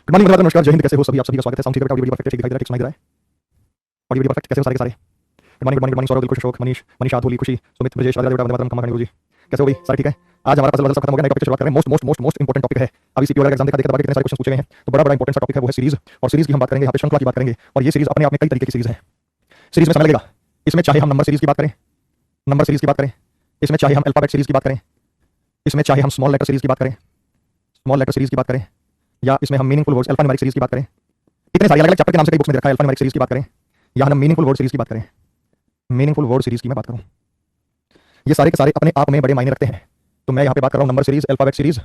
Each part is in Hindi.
गुड मॉर्निंग धन्यवाद नमस्कार जय हिंद। कैसे हो सभी? आप सभी का स्वागत है। साउंड ठीक है बेटा? ऑडियो वीडियो परफेक्ट दिखाई दे रहा है? ठीक सुनाई दे रहा है? Audio video perfect? कैसे हो सारे? गुड मॉर्निंग सौरभ, दिलखुश, अशोक, मनीष, मनीषा, धूली, खुशी, सुमित, ब्रजेश, राजा बेटा, वंदे मातरम, खमा खानी जी। कैसे हो भाई? सारे ठीक है? आज हमारा पजल खत्म हो गया, नए टॉपिक की शुरुआत करें। मोस्ट इंपोर्टेंट टॉपिक है। अभी सीपीओ वाला एग्जाम देखा दबाके कितने सारे क्वेश्चन पूछे गए हैं, तो बड़ा इंपोर्टेंट सा टॉपिक है वो है सीरीज। और सीरीज की हम बात करेंगे, यहाँ पे श्रृंखला की बात करेंगे। और ये सीरीज अपने आप में कई तरीके की सीरीज है। सीरीज में समय लगेगा। इसमें चाहे हम नंबर सीरीज की बात करें, नंबर सीरीज की बात करें, इसमें चाहे हम अल्फाबेट सीरीज की बात करें, इसमें चाहे हम स्मॉल लेटर सीरीज की बात करें, स्मॉल लेटर सीरीज की बात करें, या इसमें हम मीनिंगफुल वर्ड्स अल्फान्यूमेरिक सीरीज की बात करें। इतने सारे अलग अलग चैप्टर के नाम से कई बुक्स में रखा है। अल्फान्यूमेरिक सीरीज की बात करें या हम मीनिंगफुल वर्ड सीरीज की बात करें, मीनिंगफुल वर्ड सीरीज की मैं बात करूं, ये सारे के सारे अपने आप में बड़े मायने रखते हैं। तो मैं यहाँ पे बात कर रहा हूँ number series, alphabet series,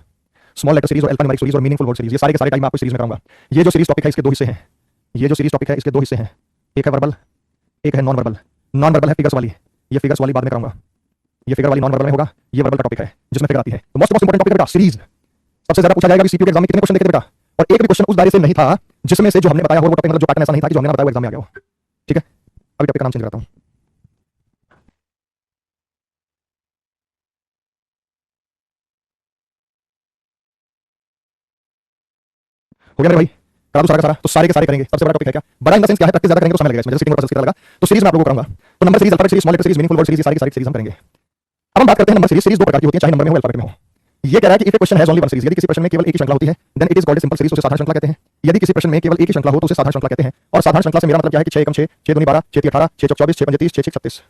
small letter series और अल्फान्यूमेरिक सीरीज और मीनिंगफुल वर्ड सीरीज। ये सारे के सारे टाइम आपको सीरीज में कराऊंगा। ये जो सीरीज टॉपिक है इसके दो हिस्से हैं। ये जो सीरीज टॉपिक है इसके दो हिस्से हैं, एक है वर्बल, एक है नॉन वर्बल। नॉन वर्बल है फिगर्स वाली, ये फिगर्स वाली बाद में कराऊंगा। ये फिगर वाली नॉन वर्बल में होगा, ये वर्बल का टॉपिक है जिसमें फिगर आती है। तो मोस्ट इंपोर्टेंट टॉपिक है बेटा सीरीज। सबसे ज्यादा पूछा जाएगा कि सीपीयू के एग्जाम में कितने क्वेश्चन देखे थे बेटा, और एक भी क्वेश्चन उस दायरे से नहीं था जिसमें से जो हमने बताया हो वो टॉपिक, मतलब जो पैटर्न ऐसा नहीं था कि जो हमने बताया वो एग्जाम में आ गया हो। ठीक है, अभी टॉपिक का नाम चेंज करता हूं। हो गया मेरे भाई? करा दो सारा का सारा? तो सारे के सारे करेंगे। सबसे बड़ा टॉपिक है क्या? बड़ा इन द सेंस क्या है, प्रैक्टिस ज्यादा करेंगे तो समय लगेगा इसमें। जैसे सीटिंग पर पजल्स लगा तो सीरीज में आप लोगों को कराऊंगा। तो number series, alphabet series, small letter series, meaningful word series, सारी की सारी सीरीज हम करेंगे। अब हम बात करते हैं नंबर सीरीज। सीरीज दो प्रकार की होती है, चाहे नंबर में हो अल्फाबेट में हो। ये कह रहा है कि if a question has only one series, यदि किसी प्रश्न में केवल एक ही श्रृंखला होती है, then it is called a simple series, उसे साधारण श्रृंखला कहते हैं। यदि किसी प्रश्न में केवल एक ही श्रृंखला हो तो उसे साधारण श्रृंखला कहते हैं। और साधारण श्रृंखला से मेरा मतलब क्या है कि 6 एकम 6, 6 दूनी 12, 6 3 18, 6 चौक 24, 6 पंजे 30, 6 6 36।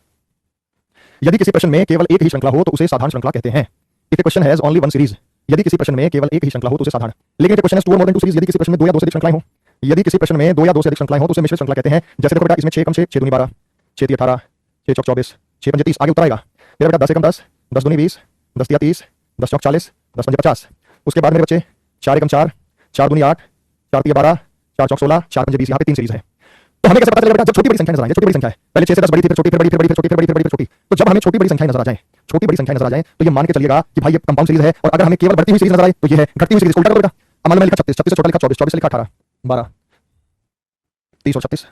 यदि किसी प्रश्न में केवल एक ही श्रृंखला हो तो उसे साधारण श्रृंखला कहते हैं। If a question has only one series, यदि किसी प्रश्न में केवल एक ही श्रृंखला हो तो उसे साधारण। लेकिन if a question has two or more then to series, यदि किसी प्रश्न में दो या दो से अधिक श्रृंखलाएं हो, यदि किसी प्रश्न में दो या दो से अधिक श्रृंखलाएं हो तो उसे मिश्रित श्रृंखला कहते हैं। जैसे देखो बेटा, इसमें 6 एकम 6, 6 दूनी 12, 6 3 18, 6 चौक 24, 6 पंजे 30, आगे उत्तर आएगा मेरा बेटा 10 एकम 10, 10 दूनी 20, 10 तिया 30, 10 चौक 40, 10 पंजे 50। उसके बाद मेरे बच्चे 4 एकम 4, 4 दूनी 8, 4 तिया 12, 4 चौक 16, 4 पंजे 20। यहाँ पे 3 सीरीज है। तो हमें कैसे पता चलेगा बेटा? जब छोटी बड़ी संख्या नजर आए, छोटी बड़ी संख्या है, पहले 6 से 10 बड़ी थी, फिर छोटी, फिर बड़ी, फिर बड़ी, फिर छोटी, फिर बड़ी, फिर बड़ी, फिर छोटी। तो जब हमें छोटी बड़ी संख्या नजर आ जाए, छोटी बड़ी संख्या नजर आ जाए, तो ये मान के चलिएगा कि भाई ये कंपाउंड सीरीज है। और अगर हमें केवल बढ़ती हुई सीरीज नजर आए तो ये है घटती हुई सीरीज। उल्टा करो बेटा, अमल में लिखा 36, 36 से छोटा लिखा 24, 24 से लिखा 18, 12, 30 और 36,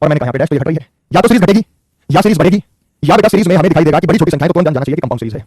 और मैंने कहा यहाँ पे डैश, तो ये घट रही है। या तो सीरीज घटेगी या सीरीज बढ़ेगी, या बेटा सीरीज में हमें दिखाई देगा कि बड़ी छोटी संख्या है, तो तुरंत जान जाना चाहिए कि कंपाउंड सीरीज है।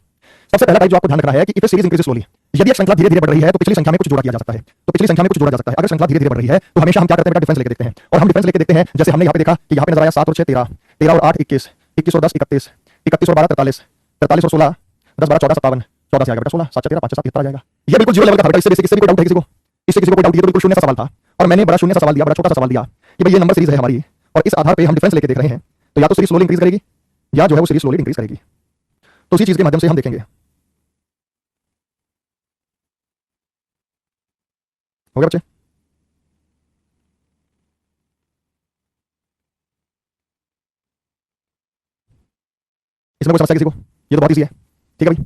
सबसे पहला टाइप जो आपको ध्यान रखना है कि इफ सीरीज इंक्रीजेस स्लोली, यदि एक श्रृंखला धीरे धीरे बढ़ रही है तो पिछली संख्या में कुछ जोड़ा किया जा सकता है। तो पिछली संख्या में कुछ जोड़ा जा सकता है। अगर श्रृंखला धीरे धीरे बढ़ रही है तो हमेशा हम क्या करते हैं बेटा? डिफरेंस लेके देखते हैं। और हम डिफरेंस लेके देखते हैं, जैसे हमने यहाँ पे देखा कि यहाँ पे नजर आया 7 और 6 13, 13 और 8 21, 21 और 10 31, 31 और 12 43, 43 और 16, 10 12 14 57, 14 से आएगा बेटा 16, 7 13 5 7 73 आ जाएगा। ये बिल्कुल जीरो लेवल का फर्क है। इससे भी कोई डाउट है किसी को? इससे किसी को कोई डाउट? ये तो बिल्कुल शून्य सा सवाल था और मैंने बड़ा शून्य सा सवाल दिया, बड़ा छोटा सा सवाल दिया कि भाई ये नंबर सीरीज है हमारी और इस आधार पे हम डिफरेंस लेके देख रहे हैं। तो या तो सीरीज स्लोली इंक्रीज करेगी या जो है वो सीरीज स्लोली इंक्रीज करेगी। तो उसी चीज के माध्यम से हम देखेंगे। हो गया बच्चे? इसमें कोई समस्या किसी को? ये तो बहुत इजी है। ठीक है भाई,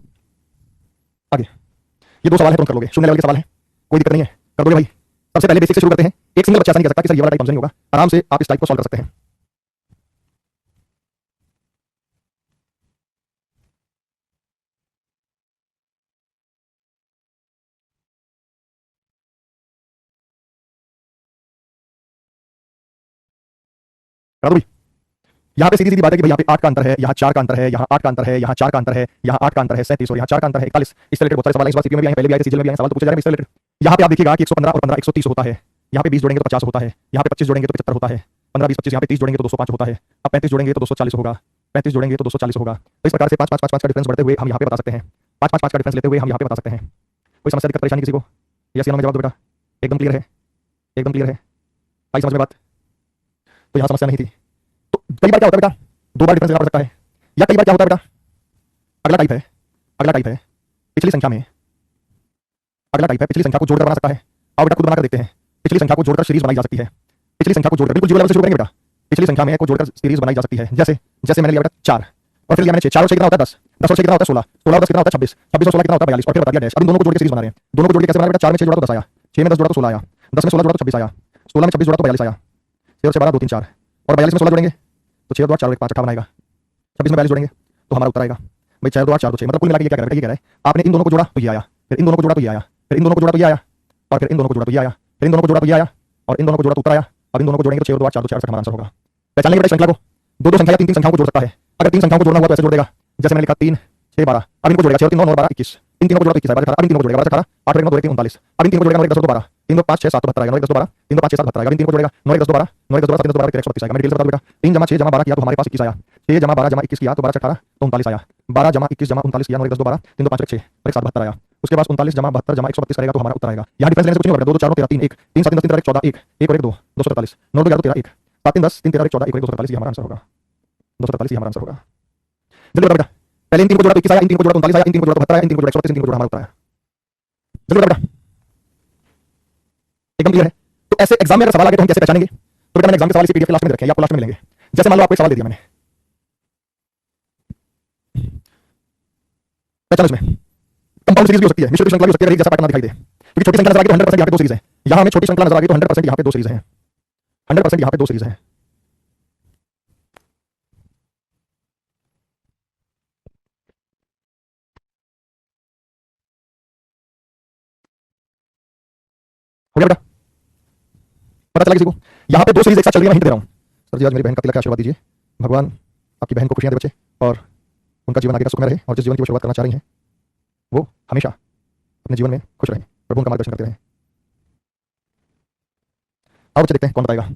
आगे ये दो सवाल है, तुम कर लोगे। शून्य लेवल के सवाल है, कोई दिक्कत नहीं है, कर दोगे भाई। सबसे पहले बेसिक से शुरू करते हैं। एक सिंगल बच्चा ऐसा नहीं कह सकता कि सर ये वाला टाइप समझ नहीं होगा। आराम से आप इस टाइप को सॉल्व कर सकते हैं। करा दो भाई। यहाँ पे सीधी सीधी बात है कि भाई यहाँ पे 8 का अंतर है, यहाँ 4 का अंतर है, यहाँ 8 का अंतर है, यहाँ 4 का अंतर है, यहाँ 8 का अंतर है 37 और यहाँ 4 का अंतर है 41। इससे रिलेटेड बहुत सारे सवाल इस बार सीपीयू में भी आए, पहले भी आए थे, सीजीएल में भी आए, सवाल तो पूछे जा रहे हैं इससे रिलेटेड। यहाँ पे आप देखिएगा कि 115 और 15 130 होता है। यहाँ पे 20 जोड़ेंगे तो 50 होता है। यहाँ पे 25 जोड़ेंगे तो 75 होता है। 15 20 25, यहाँ पे 30 जोड़ेंगे तो 205 होता है। अब 35 जोड़ेंगे तो 240 होगा। 35 जोड़ेंगे तो 240 होगा। तो इस प्रकार से 5 5 5 5 का डिफरेंस बढ़ते हुए हम यहाँ पे बता सकते हैं। 5 5 5 का डिफरेंस लेते हुए हम यहाँ पे बता सकते हैं। कोई समस्या, दिक्कत, परेशानी किसी को? यस या नो में जवाब दो बेटा। एकदम क्लियर है, एकदम क्लियर है भाई, समझ में बात? तो यहाँ समस्या नहीं थी। तो कई बार क्या होता है बेटा, दो बार डिफरेंस लेना पड़ सकता है। या कई बार क्या होता है बेटा, अगला टाइप है, अगला टाइप है पिछली संख्या में, अगला टाइप है पिछली संख्या को जोड़कर बना सकता है। आओ बेटा खुद बनाकर देखते हैं। पिछली संख्या को जोड़कर सीरीज बनाई जा सकती है। पिछली संख्या को जोड़कर, बिल्कुल जीरो लेवल से शुरू करेंगे बेटा। पिछली संख्या में को जोड़कर सीरीज बनाई जा सकती है। जैसे जैसे मैंने लिया बेटा 4 और फिर लिया मैंने 6, 4 और 6 कितना होता है 10, 10 और 6 कितना होता है 16, 16 और 10 कितना होता है 26, 26 और 16 कितना होता है 42 और फिर बता दिया डैश। अब इन दोनों को जोड़ के सीरीज बना रहे हैं। दोनों को जोड़ के कैसे बना बेटा? 4 में 6 जोड़ा तो 10 आया, 6 में 10 जोड़ा तो 16 आया, 10 में 16 जोड़ा तो 26 आया, 16 में 26 जोड़ा तो 42 आया, 6 और 6 12 2 3 4 और 42 में 16 जोड़ेंगे तो 6 और 2 4 और 1 5 18 बनाएगा। 26 में 42 जोड़ेंगे तो हमारा उत्तर आएगा भाई 4 2 8 4 2 6। मतलब कुल मिला के ये क्या कह रहा है? आपने इन दोनों को जोड़ा तो ये आया, फिर इन दोनों को जोड़ा तो ये आया, फिर इन दोनों को जोड़ा तो ये आया, और फिर इन दोनों को जोड़ा तो ये आया, फिर इन दोनों को जोड़ा तो ये आया, और इन दोनों को जोड़ा तो उत्तर आया। अब इन दोनों को जोड़ेंगे तो 6 और 2 8 4 2 6 हमारा आंसर होगा। पहचान लेंगे बेटा श्रृंखला को। दो संख्या या तीन संख्याओं को जोड़ सकता है। अगर 3 संख्याओं को जोड़ना हुआ तो ऐसे जोड़ देगा, जैसे मैंने लिखा 3 6 12। अब इनको जोड़ेगा 6 और 3 9 9 12 21। इन तीनों को जोड़ा 21 है। अब इन तीनों को जोड़ेगा 18 8 और 1 2 3 19। अब इन तीनों को जोड़ेगा 9 10 और 1 2 12। 3 2 5 6 7 तो 72 आएगा, 9 1 10 2 12, 3 2 5 6 7 72 आएगा, इन तीन को जोड़ेगा, 9 1 10 2 12, 9 1 10 2 12 7 10 2 12 132 आएगा। मैं डिटेल से बता दूं बेटा, 3 जमा 6 जमा 12 किया तो हमारे पास 21 आया, 6 जमा 12 जमा 21 किया तो 12 18 तो 39 आया, 12 जमा 21 जमा 39 किया, 9 1 10 2 12, 3 2 5 6 और 1 7 72 आया। उसके बाद 39 जमा 72 जमा 132 करेगा तो हमारा उत्तर आएगा। यहाँ डिफरेंस लेने से कुछ नहीं होगा, 2 2 4 13 1, 3 7 3 10 3 13 14 1, 1 और 1 2 243, 9 2 11 13 1, 7 3 10 3 13 1 14 1 और 1 243, ये हमारा आंसर होगा, 243 ये हमारा आंसर होगा। जल्दी बता बेटा, पहले इन तीन को जोड़ा तो 21 आया, इन तीन को जोड़ा 39 आया, इन तीन को जोड़ा 72 आया, इन तीन को जोड़ा 132, इन तीन को जोड़ा हमारा उत्तर आया। जल्दी बता बेटा, एकदम क्लियर है। तो ऐसे एग्जाम में अगर सवाल आगे तो हम कैसे पहचानेंगे? तो बेटा मैंने एग्जाम के सवाल इसी पीडीएफ के लास्ट में रखे हैं, आपको लास्ट में मिलेंगे। जैसे मान लो आपको एक सवाल दे दिया मैंने, पहचान इसमें कंपाउंड सीरीज भी हो सकती है, मिश्रित श्रृंखला भी हो सकती है, जैसा पैटर्न दिखाई दे, क्योंकि छोटी संख्या नजर आ गई तो 100% यहाँ पे 2 सीरीज है, यहाँ हमें छोटी संख्या नजर आ गई तो 100% यहाँ पे 2 सीरीज है, 100% यहाँ पे 2 सीरीज है। हो गया बेटा, पता चला किसी को? यहाँ पे 2 सीरीज एक साथ चल रही है, मैं हिंट दे रहा हूँ। सर जी आज मेरी बहन का तिलक है, आशीर्वाद दीजिए, भगवान आपकी बहन को खुशियां दे बच्चे और उनका जीवन आगे का सुखमय रहे, और जिस जीवन की वो शुरुआत करना चाह रही हैं वो हमेशा अपने जीवन में खुश रहें, प्रभु उनका मार्गदर्शन करते रहें। आओ बच्चे देखते हैं कौन बताएगा।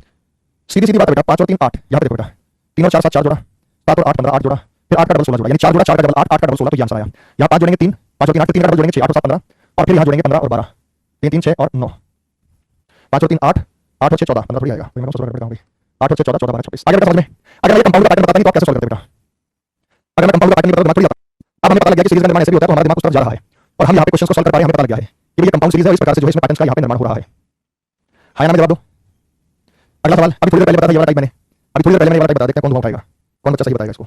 सीधी सीधी बात है बेटा, 5 और 3 8, यहाँ पे देखो बेटा, 3 और 4 7 4 जोड़ा, 7 और 8 15 8 जोड़ा, फिर 8 का डबल 16 जोड़ा, यानी 4 जोड़ा 4 का डबल 8 8 का डबल 16, तो ये आंसर आया। यहाँ 5 जोड़ेंगे 3, 5 और 3 8, 3 का डबल जोड़ेंगे 6 8 और 7 15, और फिर यहाँ जोड़ेंगे 15 और 12, 3 3 6 और 9, 5 और 3 8, 8 और 6 14, 15 थोड़ी आएगा, तो मैं सोच रहा हूँ 8 और 6 14 14 12 26। आगे बेटा समझ में, अगर मैं कंपाउंड का पैटर्न बताता नहीं तो आप कैसे सॉल्व करते बेटा? अगर मैं कंपाउंड का पैटर्न नहीं बताता दिमाग थोड़ी आता। अब हमें पता लग गया कि सीरीज का निर्माण ऐसे भी होता है, तो हमारा दिमाग उस तरफ जा रहा है और हम यहाँ पे क्वेश्चन को सॉल्व कर पा रहे हैं, हमें पता लग गया है कि ये कंपाउंड सीरीज है और इस प्रकार से जो है इसमें पैटर्न्स का यहाँ पे निर्माण हो रहा है। हाँ या ना में जवाब दो। अगला सवाल, अभी थोड़ी देर पहले बताया ये वाला टाइप मैंने, अभी थोड़ी देर पहले मैंने ये वाला टाइप बता, देखते हैं कौन धुआं उठाएगा, कौन बच्चा सही बताएगा इसको।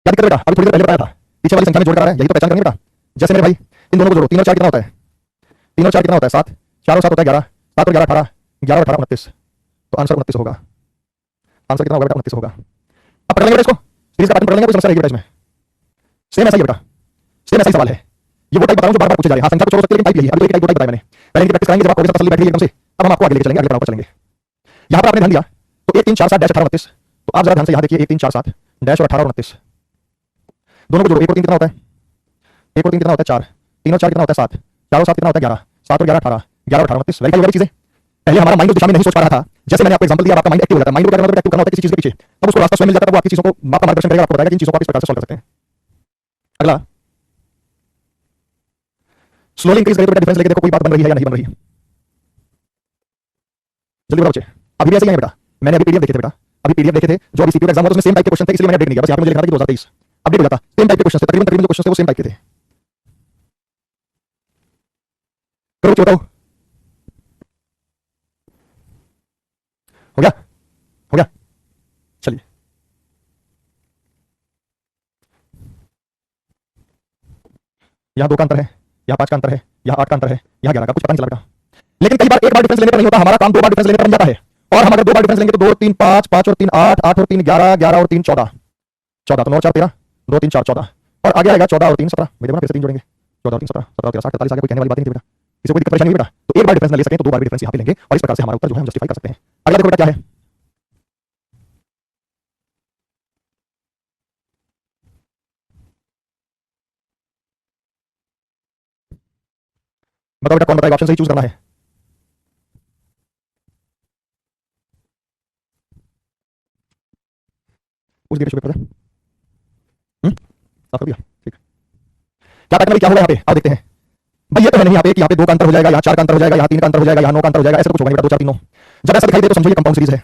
क्या दिक्कत बेटा? अभी थोड़ी देर पहले बताया था, पीछे वाली संख्या में जोड़ कर आ रहा है, यही तो पहचान करनी बेटा। जैसे मेरे भाई इन दोनों को जोड़ो, 3 और 4 कितना होता है? 3 और 4 कितना होता है? 7, 4 और 7 होता है 11, 7 और 11 18, 11 और 18 29, तो आंसर 29 होगा। आंसर कितना होगा बेटा? 29 होगा। अब पढ़ लेंगे इसको, सीरीज का पैटर्न पढ़ लेंगे, कोई समस्या रहेगी बेटा इसमें? सेम ऐसा ही बेटा, सेम ऐसा ही सवाल है। ये वो टाइप बताऊं जो बार बार पूछे जा रहे हैं। हाँ संख्या कुछ हो सकती है लेकिन टाइप यही है। अभी तो एक टाइप दो टाइप बताया मैंने, पहले इनकी प्रैक्टिस करेंगे, जब आपको तसल्ली बैठ गई एकदम से, अब हम आपको आगे लेके चलेंगे, अगले पड़ाव पर चलेंगे। यहाँ पर आपने ध्यान दिया तो 1 3 4 7 डैश 18 29, तो आप जरा ध्यान से यहाँ देखिए, 1 3 4 7 डैश और 18 और 29, दोनों को जोड़ो, 1 और 3 कितना होता है? 1 और 3 कितना होता है? 4, 3 और 4 कितना होता है? 7, 4 और 7 कितना होता है? 11, 7 और 11 18, 11 और 18 29। वेरीफाई वाली चीजें पहले हमारा माइंड उस दिशा में नहीं सोच पा रहा था, जैसे मैंने आपको एग्जांपल दिया, आपका माइंड एक्टिव हो जाता है। माइंड को क्या एक्टिव करना होता है किसी चीज के पीछे, तब उसको रास्ता स्वयं मिल जाता है, वो आपकी चीजों को आपका मार्गदर्शन करेगा, आपको बताएगा कि इन चीजों को आप इस प्रकार से सॉल्व कर सकते हैं। अगला स्लोली इंक्रीज करें तो डिफरेंस लेके देखो कोई बात बन रही है या नहीं बन रही है। जल्दी बताओ बच्चे, अभी भी ऐसे ही है बेटा, मैंने अभी पीडीएफ देखे थे बेटा, अभी पीडीएफ देखे थे जो अभी सीपीयू का एग्जाम हुआ, उसमें सेम टाइप के क्वेश्चन थे, इसलिए मैंने अपडेट नहीं किया, बस यहाँ पे मुझे लिखा था कि 2023 अपडेट हो जाता, सेम टाइप के क्वेश्चन थे, तकरीबन तकरीबन जो क्वेश्चन थे वो सेम टाइप के थे। करो बताओ, हो गया? हो गया, चलिए यहाँ 2 का अंतर है, यहाँ 5 का अंतर है, यहाँ 8 का अंतर है, यहाँ 11 का, कुछ पता नहीं चला बेटा। लेकिन कई बार एक बार डिफरेंस लेने पर नहीं होता, हमारा काम 2 बार डिफरेंस लेने पर बन जाता है। और हम अगर 2 बार डिफरेंस लेंगे तो 2 3 5, 5 और 3 8, 8 और 3 11, 11 और 3 14, 14 तो 9 4 13, 2 3 4 14, और आगे आएगा 14 और 3 17। मैं देखो ना फिर से 3 जोड़ेंगे, 14 और 3 17, 17 और 13 60, 43 आगे कोई कहने वाली बात नहीं थी बेटा, किसी को कोई दिक्कत परेशानी हुई बेटा? तो एक बार डिफरेंस न ले सकें तो 2 बार भी डिफरेंस यहाँ पे लेंगे और इस प्रकार से हमारा उत्तर जो है हम जस्टिफाई कर सकते हैं। अगला देखो बेटा क्या है, बताओ बेटा कौन बताएगा? ऑप्शन सही चूज करना है। उस पेपर पर साफ कर दिया, ठीक। क्या पैटर्न क्या होगा यहाँ पे, आओ देखते हैं। भाई ये तो है नहीं यहाँ पे कि यहाँ पे 2 का अंतर हो जाएगा, यहाँ 4 का अंतर हो जाएगा, यहाँ 3 का अंतर हो जाएगा, यहाँ 9 का अंतर हो जाएगा, ऐसा कुछ होगा नहीं बेटा। 2 4 3 9 जब ऐसा दिखाई दे तो समझो ये कंपाउंड सीरीज है,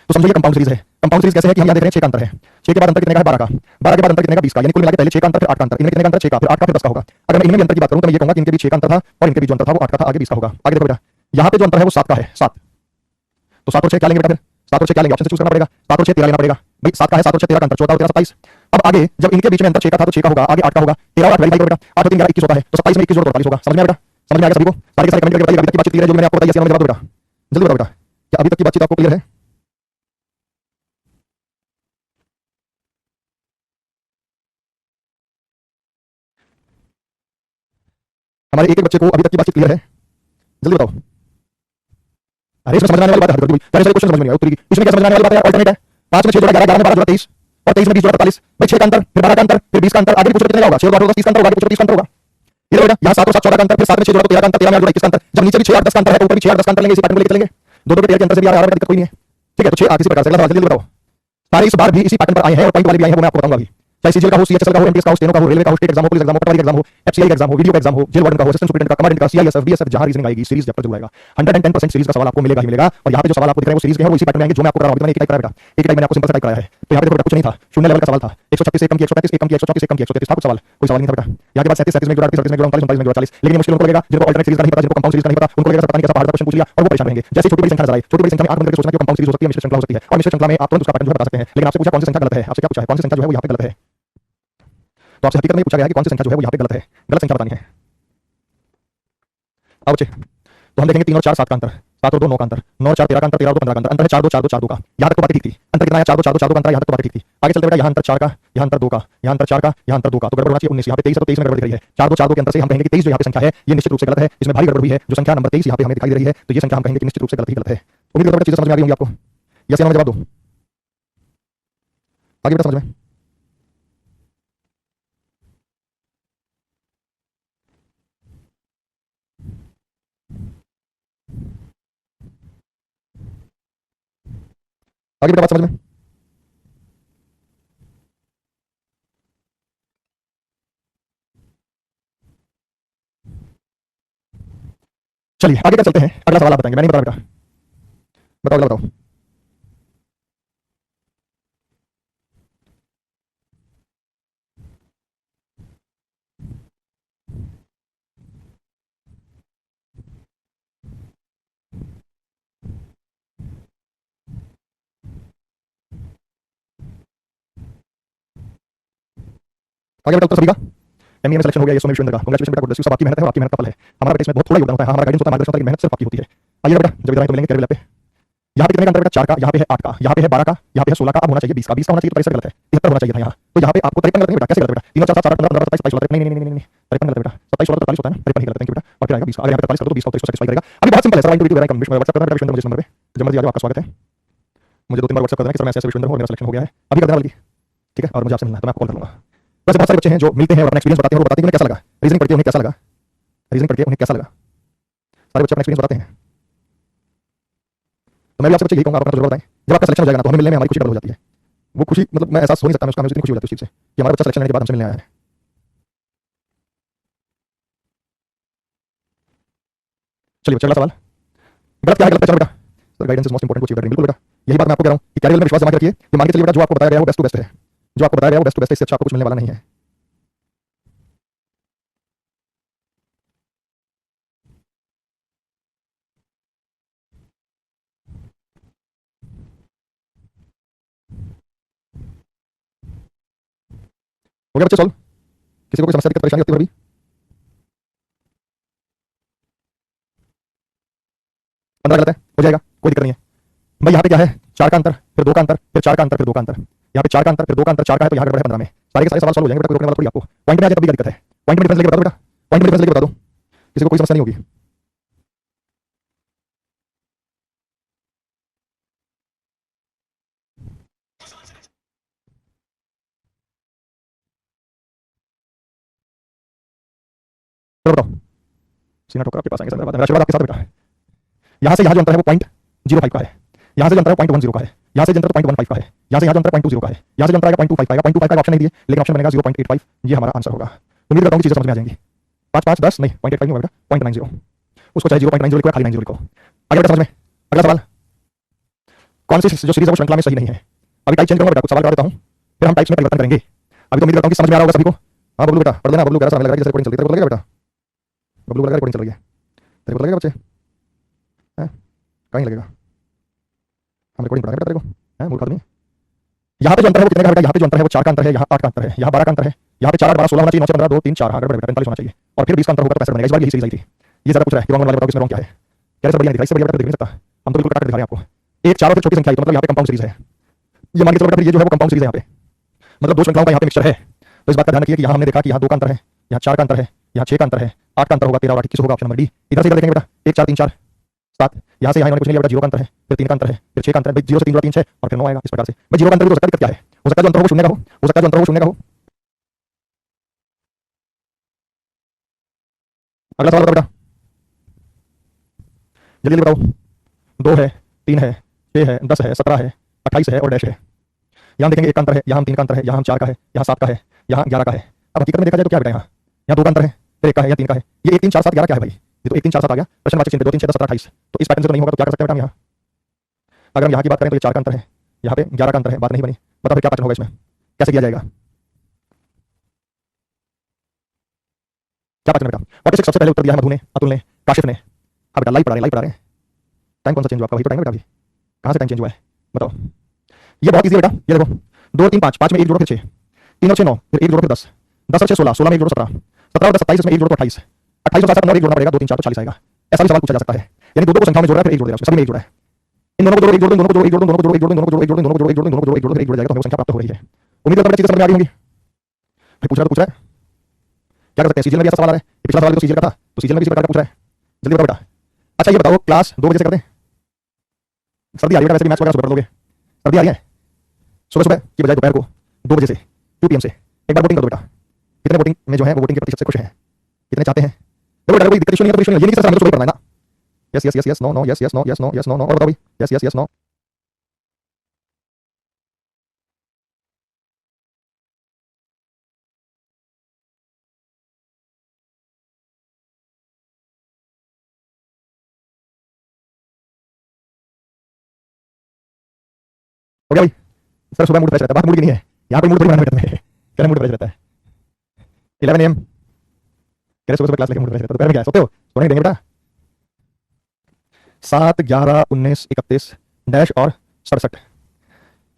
तो समझो ये कंपाउंड सीरीज है। कंपाउंड सीरीज कैसे है कि हम यहाँ देख रहे हैं 6 का अंतर है, 6 के बाद अंतर कितने का है? 12 का, 12 के बाद अंतर कितने का? 20 का, यानी कुल मिला के पहले 6 का अंतर, फिर 8 का अंतर, इनमें कितने का अंतर? 6 का, फिर 8 का, फिर 10 का होगा। अगर मैं इनमें भी अंतर की बात करूं तो मैं ये कहूंगा कि इनके बीच 6 का अंतर था और इनके बीच जो अंतर था वो 8 का था, आगे 20 का होगा। आगे देखो बेटा, यहाँ पे जो अंतर है वो 7 का है, 7, तो 7 और 6 क्या लेंगे बेटा? फिर 7 और 6 क्या लेंगे? ऑप्शन से चूज करना पड़ेगा। 7 और 6 13 लेना पड़ेगा भाई, 7 का है, 7 और 6 13 का अंतर, 14 और 13 27। अब आगे जब इनके बीच में अंतर 6 का था तो 6 का होगा, आगे 8 का होगा, 13 और 8 वेरीफाई करो बेटा, 8 और 3 11 21 होता है, तो 27 में 21 जोड़ 42 होगा। समझ में आया बेटा? समझ में आ गया सभी को? सारे के सारे कमेंट करके बताइए अभी तक की बातचीत क्लियर है जो मैंने आपको बताई, ऐसे जवाब दो बेटा, जल्दी बताओ बेटा, क्या अभी तक की बातचीत आपको क्लियर है? हमारे एक एक बच्चे को अभी तक की बातचीत क्लियर है? जल्दी बताओ। अरे इसमें समझ आने वाली बात है, सारे क्वेश्चन समझ में नहीं आया, उत्तर की इसमें क्या समझ आने वाली बात है? अल्टरनेट है, 5 में 6 जोड़ा 11, 11 में 12 जोड़ा 23, और 23 में 20 जोड़ा 43, भाई 6 का अंतर, फिर 12 का अंतर, फिर 20 का अंतर, आगे भी पूछो कितने का होगा, 6 और 8 होगा 30 का अंतर होगा, आगे पूछो 30 का अंतर होगा। ये बेटा यहाँ 7 और 7 14 का अंतर, फिर 7 में 6 जोड़ा तो 13 का अंतर, 13 में 8 जोड़ा 21 का अंतर। जब नीचे भी 6 8 10 का अंतर है तो ऊपर भी 6 8 10 का अंतर लेंगे, इसी पैटर्न में लेके चलेंगे। दो के पेयर के अंतर से भी आ रहा है, दिक्कत कोई नहीं है। ठीक है, तो 6 8 इसी प्रकार से। अगला सवाल जल्दी बताओ। सारे इस बार भी इसी पैटर्न पर आए हैं और पॉइंट वाले भी आए हैं, वो मैं आपको बताऊंगा अभी। चाहे सीजीएल का हो, सीएचएसएल का हो, एमटीएस का हो, स्टेनो का हो, रेलवे का हो, स्टेट एग्जाम हो, पुलिस एग्जाम हो, पटवारी एग्जाम हो, एफसीआई एग्जाम हो, वीडियो का एग्जाम हो, जेल वार्डन का हो, असिस्टेंट सुपरिटेंडेंट का, कमांडेंट का, सीआईएसएफ, बीएसएफ, जहां रीजनिंग आएगी सीरीज चैप्टर जरूर आएगा। 110% सीरीज का सवाल आपको मिलेगा ही मिलेगा। और यहाँ पे जो सवाल आपको दिख रहे हैं वो सीरीज के हैं, वो इसी पैटर्न में आएंगे जो मैं आपको करा रहा हूं। मैंने एक टाइप कराया बेटा, एक टाइप मैंने आपको सिंपल सा टाइप कराया है। तो यहाँ पे देखो कुछ नहीं था, शून्य लेवल का सवाल था। 136 से कम की 134, 1 कम की 134, 1 कम की 133 था कुछ सवाल, कोई सवाल नहीं था बेटा। यहाँ के बाद 37 37 में 38 38 में 39 39 में 40। लेकिन मुश्किल उनको लगेगा जिनको अल्टरनेट सीरीज का नहीं पता, जिनको कंपाउंड सीरीज का नहीं पता, उनको लगेगा पता नहीं कैसा पहाड़ का क्वेश्चन पूछ लिया और वो परेशान रहेंगे। जैसे छोटी बड़ी संख्या नजर आए, छोटी बड़ी संख्या में आप मिलकर सोचना कि कंपाउंड सीरीज हो सकती है, मिश्र श्रृंखला हो सकती है, और मिश्र श्रृंखला में आप तुरंत उसका पैटर्न जो है बता सकते हैं। लेकिन आपसे पूछा कौन सी संख्या गलत है, आपसे क्या पूछा है कौन सी संख्या जो है वो यहाँ पे गलत है। तो आपसे हकीकत में पूछा गया है कि कौन सी संख्या जो है वो यहाँ पे गलत है, गलत संख्या बतानी है। अब बच्चे तो हम देखेंगे 3 और 4 7 का अंतर, 7 और 2 9 का अंतर, 9 और 4 13 का अंतर, 13 और 2 15 का अंतर, अंतर है 4 2 4 2 4 2 का। यहाँ तक तो बात ठीक थी, अंतर कितना है 4 2 4 2 4 2 का अंतर, यहाँ तक तो बात ठीक थी। आगे चलते बेटा यहाँ अंतर 4 का, यहाँ अंतर 2 का, यहाँ अंतर 4 का, यहाँ अंतर 2 का, तो गड़बड़ होना चाहिए 19। यहाँ पे 23 है तो 23 में गड़बड़ दिख रही है। 4 2 4 2 के अंतर से हम कहेंगे कि 23 जो यहाँ पे संख्या है ये निश्चित रूप से गलत है, इसमें भारी गड़बड़ हुई है। जो संख्या नंबर 23 यहाँ पे हमें दिखाई दे रही है तो ये संख्या हम कहेंगे कि निश्चित रूप से गलत ही गलत है। उम्मीद करता हूं चीजें समझ में आ गई होंगी आपको। यस या नो में जवाब दो। आगे बेटा समझ में। आगे बेटा बात समझ में। चलिए आगे क्या चलते हैं, अगला सवाल आप बताएंगे, मैं नहीं बता बेटा। बताओ अगला बताओ। आगे बेटा उत्तर सभी का एमईए में सिलेक्शन हो गया, यस विश्वेंद्र का कांग्रेचुलेशन बेटा, गुड ब्लेस यू। सब आपकी मेहनत है और आपकी मेहनत का फल है। हमारा बेटा इसमें बहुत थोड़ा योगदान होता है, हमारा गाइडेंस होता है, मार्गदर्शन होता है, मेहनत सिर्फ आपकी होती है। आइए बेटा जब इधर तो मिलेंगे कैरियर पे। यहाँ पे कितने का अंतर बेटा 4 का, यहाँ पे है 8 का, यहाँ पे है 12 का, यहाँ पे है 16 का, अब होना चाहिए 20 का, 20 का होना चाहिए तो 63 गलत है, 73 होना चाहिए था यहाँ। तो यहाँ पे आपको 53 गलत नहीं बेटा, कैसे गलत बेटा, 3 और 4 7 8 15 15 27 16 नहीं नहीं नहीं नहीं 53 गलत बेटा, 27 16 43 होता है ना, 53 ही गलत है। थैंक यू बेटा। और फिर आएगा 20 का, अगर यहाँ पे 43 कर दो 20 का तो 127 करेगा। अभी बहुत सिंपल है सर, इन वीडियो कमेंट में व्हाट्सएप करना बेटा विश्वेंद्र मुझे इस नंबर पे, जब मर्जी आ जाओ, आपका स्वागत है। मुझे 2 3 बार व्हाट्सएप कर देना कि सर मैं ऐसे विश्वेंद्र हूं और मेरा सिलेक्शन हो गया है, अभी कर देना बल्कि, ठीक है, और मुझे आपसे मिलना है तो मैं आपको कॉल कर लूंगा। वैसे बहुत सारे बच्चे हैं जो मिलते हैं और अपना एक्सपीरियंस बताते हैं और बताते हैं कि उन्हें कैसा लगा रीजनिंग पढ़ के, उन्हें कैसा लगा रीजनिंग पढ़ के, उन्हें कैसा लगा। सारे बच्चे अपना एक्सपीरियंस बताते हैं, तो मैं भी आपसे बच्चे यही कहूंगा आप अपना तजुर्बा बताएं। जब आपका सिलेक्शन हो जाएगा ना तो हमें मिलने में हमारी खुशी डबल हो जाती है। वो खुशी मतलब मैं एहसास हो नहीं सकता, उसका हमें उतनी खुशी हो जाती है उस चीज से कि हमारा बच्चा सिलेक्शन लेने के बाद हमसे मिलने आया है। चलिए बच्चा अगला सवाल। गलत क्या है, गलत पहचानो बेटा। Sir guidance is most important to achieve that dream. बिल्कुल बेटा, यही बात मैं आपको कह रहा हूं कि कैरियर में विश्वास जमा के रखिए कि मान के चलिए बेटा जो आपको बताया गया है वो बेस्ट टू बेस्ट है, जो आपको बताया गया है वो बेस्ट टू बेस्ट है, इससे अच्छा आपको कुछ मिलने वाला नहीं है। हो गया बच्चे सॉल्व, किसी को कोई समस्या दिक्कत परेशानी होती है अभी? अंदर गलत है हो जाएगा, कोई दिक्कत नहीं है भाई। यहाँ पे क्या है 4 का अंतर, फिर 2 का अंतर, फिर 4 का अंतर, फिर 2 का अंतर। यहाँ पे 4 का अंतर, फिर 2 का अंतर, 4 का है तो यहाँ गड़बड़ है 15 में। सारे के सारे सवाल सॉल्व हो जाएंगे बेटा, कोई रोकने वाला थोड़ी आपको। पॉइंट में आ जाए तब भी दिक्कत है, पॉइंट में डिफरेंस लेके बता दो बेटा, पॉइंट में डिफरेंस लेके बता दो, किसी को कोई समस्या नहीं होगी। चलो बताओ, सीना ठोकर आपके पास आएंगे सर, मेरा आशीर्वाद आपके साथ बेटा। यहाँ से यहाँ जो अंतर है वो 0.05 का है, यहाँ से जो अंतर है 0.10 का है, यहाँ से जो अंतर 0.15 का है, यहाँ से यहाँ जो अंतर 0.20 का है, यहाँ से जो अंतर आएगा 0.25 आएगा। 0.25 का ऑप्शन नहीं दिए लेकिन ऑप्शन बनेगा 0.85, ये हमारा आंसर होगा। उम्मीद करता हूँ कि चीजें समझ में आ जाएंगी। 5 5 10 नहीं 0.85 नहीं होगा बेटा, 0.90, उसको चाहे 0.90 लिखो या खाली 90 लिखो। आगे बेटा समझ में। अगला सवाल, कौन सी जो सीरीज है वो श्रृंखला में सही नहीं है। अभी टाइप चेंज करूंगा बेटा, कुछ सवाल करा देता हूँ फिर हम टाइप्स में परिवर्तन करेंगे। अभी तो उम्मीद करता हूँ कि समझ में आ रहा होगा सभी को। हाँ बबलू बेटा पढ़ देना, बबलू कह रहा है लगा जैसे रिकॉर्डिंग चल रही है, तेरे को लगेगा बेटा बबलू लगा रिकॉर्डिंग चल रही है, तेरे को लगेगा बच्चे हैं कहीं लगेगा, हम रिकॉर्डिंग पढ़ाएंगे तेरे को है मूर्ख आदमी। यहाँ पे जो अंतर है वो कितने का बेटा, यहाँ पे जो अंतर है वो 4 का अंतर है, यहाँ 8 का अंतर है, यहाँ 12 का अंतर है, यहाँ पे 4 8 12 16 होना चाहिए, 9 6 15 2 3 4 हाँ गड़बड़ बेटा 45 होना चाहिए, और फिर 20 का अंतर होगा तो 65 बनेगा। इस बार यही सीरीज आई थी, ये ज्यादा पूछ रहा है कि रॉन्ग वाला बताओ किसमें रॉन्ग क्या है, क्या सर बढ़िया नहीं दिखा, इससे बढ़िया बेटा देख नहीं सकता, हम तो बिल्कुल काट दिखा रहे हैं आपको। एक 4 और फिर छोटी संख्या है तो मतलब यहाँ पे कंपाउंड सीरीज है, ये मान के चलो बेटा फिर ये जो है वो कंपाउंड सीरीज है, यहाँ पे मतलब दो श्रृंखलाओं का यहाँ पे मिक्सचर है। तो इस बात का ध्यान रखिए कि यहाँ हमने देखा कि यहाँ 2 का अंतर है, यहाँ 4 का अंतर है, यहाँ 6 का अंतर है, 8 का अंतर होगा, 13 और 21 होगा, ऑप्शन नंबर डी। इधर से इधर देखेंगे बेटा 1 4 3 4 7, यहाँ से यहाँ इन्होंने कुछ नहीं लिया बेटा, 0 का अंतर है, फिर 3 का अंतर है, फिर 6 का अंतर है, भाई 0 से 3 जोड़ा 3 6 और फिर 9 आएगा। इस प्रकार से भाई 0 का अंतर भी हो सकता है, दिक्कत क्या है हो सकता है जो अंतर हो वो शून्य का हो सकता है जो अंतर हो वो शून्य का हो। अगला सवाल बताओ बेटा, जल्दी जल्दी बताओ। 2 है, 3 है, 6 है, 10 है, 17 है, 28 है और डैश है। यहाँ देखेंगे 1 का अंतर है, यहाँ 3 का अंतर है, यहाँ 4 का है, यहाँ 7 का है, यहाँ 11 का है। अब हकीकत में देखा जाए तो क्या बेटा, यहाँ 2 का अंतर है, फिर 1 का है या 3 का है। ये 1 3 4 7 11 क्या है भाई? ये तो 1 3 4 7 आ गया। प्रश्नवाचक चिन्ह 2 3 6 10 17 28। तो इस पैटर्न से तो नहीं होगा, तो क्या कर सकते हैं बेटा हम यहाँ? अगर हम यहाँ की बात करें तो ये 4 का अंतर है, यहाँ पे 11 का अंतर है, बात नहीं बनी। बताओ फिर क्या पैटर्न होगा इसमें, कैसे किया जाएगा? क्या पैटर्न बेटा? 46 सबसे पहले उत्तर दिया है मधु ने, अतुल ने, काशिफ ने। हाँ बेटा लाइव पढ़ा रहे हैं। टाइम कौन सा चेंज हुआ आपका? वही तो टाइम है बेटा। अभी कहाँ से टाइम चेंज हुआ है बताओ? ये बहुत ईजी है बेटा, ये देखो 2 3 5, 5 में 1 जोड़ो फिर 6, 3 और 6 9, फिर 1 जोड़ो फिर 10, 10 और 6 16, 16 में 1 जोड़ो 17, 17 और 10 27, इसमें 1 जोड़ो तो 28, 28 और 7 9 1 जोड़ना पड़ेगा, 2 3 4 तो 40 आएगा। ऐसा भी सवाल पूछा जा सकता है, यानी दो को संख्याओं में जोड़ रहा है फिर 1 जोड़ देगा, सभी में 1 जोड़ा है। इन दोनों को जोड़ो, 1 जोड़ दो, दोनों को जोड़ो, 1 जोड़ दो, दोनों को जोड़ो, 1 जोड़ दो, दोनों को जोड़ो, 1 जोड़ दो, दोनों को जोड़ो, 1 जोड़ दो, दोनों को जोड़ो, 1 जोड़ दो, 1 जोड़ दो, 1 जोड़ दो, 1 जोड़ देगा, तो हमें संख्या प्राप्त हो रही है। उम्मीद करता हूं चीजें समझ में आ गई होंगी। भाई पूछ रहा है, क्या कर सकते हैं? सीजीएल में भी ऐसा सवाल आ रहा है, पिछला सवाल तो सीजीएल का था, तो सीजीएल में किसी प्रकार का पूछ रहा है। जल्दी बताओ बेटा। अच्छा ये बताओ, क्लास 2 बजे से करते हैं? सर्दी आ रही है, वैसे भी मैथ्स वगैरह सुबह कर लोगे। सर्दी आ रही है, सुबह सुबह की बजाय दोपहर को 2 बजे से 2 PM से एक बार वोटिंग कर दो बेटा। कितने वोटिंग में जो है वो वोटिंग के प्रतिशत से खुश हैं, कितने चाहते हैं? देखो बेटा कोई दिक्कत नहीं है, तो इशू नहीं है, ये नहीं कि सर हमें तो सुबह पढ़ना है ना। Yes yes yes yes no no yes yes no yes no yes no no, और बताओ भाई यस यस यस नो। हो गया भाई? सर सुबह मूड फ्रेश रहता है, बात मूड की नहीं है, यहाँ पे मूड थोड़ी बनाना बेटा, कह रहे मूड फ्रेश रहता है। 11 AM कह रहे सुबह सुबह क्लास लेके मूड फ्रेश रहता है, दोपहर में क्या है, सोते हो? सोने नहीं देंगे बेटा। 7 11 19 31 डैश और 67।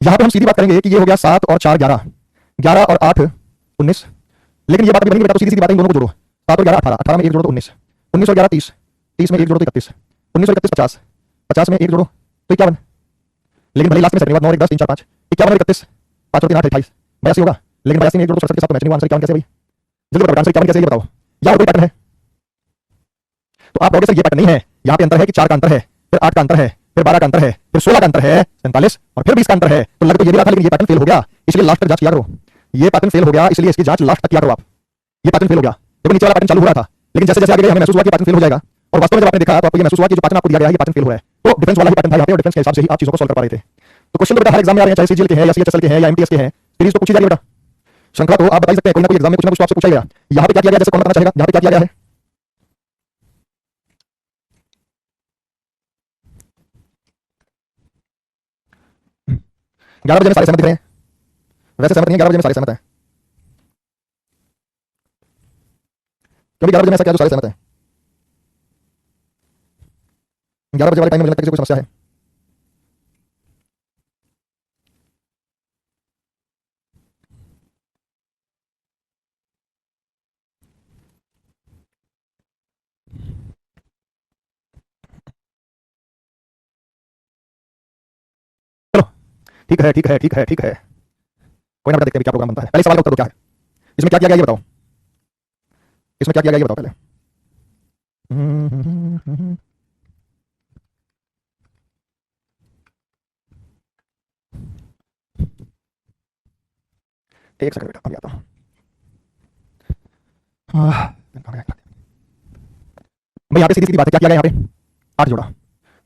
यहाँ पे हम सीधी बात करेंगे कि ये हो गया 7 और 4 11, 11 और 8 19। लेकिन ये बात भी बनेगी बेटा, तो सीधी सीधी बात है, इन दोनों को जोड़ो। 7 और 11 18, 18 में 1 जोड़ो तो 19, 19 और 11 30, 30 में 1 जोड़ो तो 31, 19 और 31 50, 50 में 1 जोड़ो तो 51। लेकिन भले लास्ट में सेकंड बार 9 और 1 10 3 4 5, 51 और 31, 5 और 3 8 28, 82 होगा। लेकिन 82 में 1 जोड़ो तो 67 के साथ तो मैच नहीं हुआ। आंसर 51 कैसे भाई? जल्दी बताओ आंसर 51 कैसे, ये बताओ। यहाँ कोई पैटर्न है तो आप कहोगे सर ये पैटर्न नहीं है, यहाँ पे अंतर है कि 4 का अंतर है, फिर 8 का अंतर है, फिर 12 का अंतर है, फिर 16 का अंतर है, 47 और फिर 20 का अंतर है। तो लग तो ये भी रहा था, लेकिन ये पैटर्न फेल हो गया, इसलिए लास्ट तक जांच किया करो। ये पैटर्न फेल हो गया, इसलिए इसकी जांच लास्ट तक किया करो आप। ये पैटर्न फेल हो गया, देखो नीचे वाला पैटर्न चालू हो रहा था, लेकिन जैसे जैसे आगे गए हमें महसूस हुआ कि पैटर्न फेल हो जाएगा, और वास्तव में जब आपने देखा तो आपको ये महसूस हुआ कि जो पैटर्न आपको दिया गया है ये पैटर्न फेल हुआ है। तो डिफरेंस वाला ही पैटर्न था यहाँ पे, और डिफरेंस के हिसाब से ही आप चीजों को सॉल्व कर पा रहे थे। तो क्वेश्चन तो बेटा हर एग्जाम में आ रहे हैं, चाहे सीजीएल के हैं या सीएचएसएल के हैं या एमटीएस के हैं, सीरीज तो पूछी जा रही है बेटा। श्रृंखला तो आप बता ही सकते हैं, कोई ना कोई एग्जाम में कुछ ना कुछ तो आपसे पूछा ही गया। यहाँ पे क्या किया गया, जैसे कौन बताना चाहेगा, यहाँ पे क्या किया गया है? 11 बजे में सारे सहमत दिख रहे हैं, वैसे सहमत नहीं है, 11 बजे में सारे सहमत हैं। क्योंकि 11 बजे में ऐसा क्या जो सारे सहमत हैं? 11 बजे वाले टाइम में मुझे लगता है किसी को समस्या है। चलो ठीक है ठीक है ठीक है ठीक है, कोई ना बेटा, देखते हैं क्या प्रोग्राम बनता है। पहले सवाल का उत्तर दो, क्या है इसमें, क्या किया गया ये बताओ। इसमें क्या किया गया ये बताओ पहले। एक सेकंड बेटा, अभी आता हूँ। भाई यहाँ पे सीधी सीधी बात है, क्या किया गया यहाँ पे? 8 जोड़ा,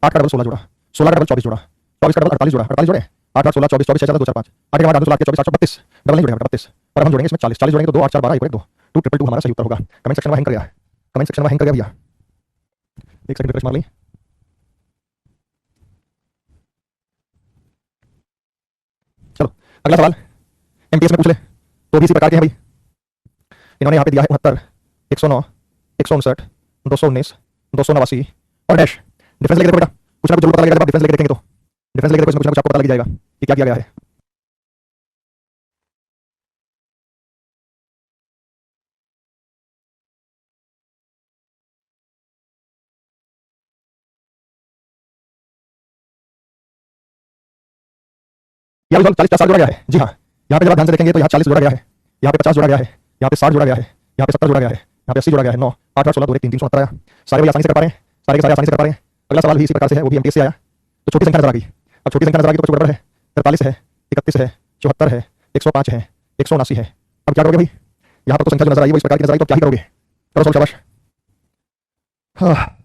8 का डबल 16 जोड़ा, 16 का डबल 24 जोड़ा, 24 का डबल 48 जोड़ा, 48 जोड़े, 8 8 16 24 24 6 4 2 4 5, 8 के बाद 8 16 24 8 32, डबल नहीं जोड़ेंगे 32, और हम जोड़ेंगे इसमें 40, 40 जोड़ेंगे तो 2 8 4 12 1 1 2, 2 ट्रिपल 2 हमारा सही उत्तर होगा। कमेंट सेक्शन में हैंग कर गया, कमेंट सेक्शन में हैंग कर गया भैया, एक सेकंड रिफ्रेश मार ली। चलो अगला सवाल एमटीएस में पूछ ले, तो भी इसी प्रकार के हैं भाई। इन्होंने यहाँ पे दिया है 69, 109, 159, 219, 289 और डैश। डिफरेंस लेके देखो बेटा, कुछ ना कुछ जरूर पता लगेगा, जब आप डिफरेंस लेके देखेंगे तो डिफरेंस लेके देखो, इसमें कुछ ना कुछ आपको पता लग जाएगा कि क्या किया गया है। यहाँ पे 40 50 जोड़ा गया है, जी हाँ। यहाँ पे जब आप ध्यान से देखेंगे तो यहाँ 40 जोड़ा गया है, यहाँ पे 50 जोड़ा गया है, यहाँ पे 60 जोड़ा गया है, यहाँ पे 70 जोड़ा गया है, यहाँ पे 80 जोड़ा गया है, 9 8 8 16 2 1 3 369 आया। सारे भाई आसानी से कर पा रहे हैं, सारे के सारे आसानी से कर पा रहे हैं। अगला सवाल भी इसी प्रकार से है, वो भी एमटीएस से आया। तो छोटी संख्या नजर आ गई, अब छोटी संख्या नजर आ गई तो कुछ गड़बड़ है। 43 है, 31 है, 74 है, 105 है, 179 है। अब क्या करोगे भाई? यहाँ पर तो संख्या जो नजर आई वो इस प्रकार की नजर आई, तो क्या ही करोगे? करो सॉल्व, शाबाश। हाँ,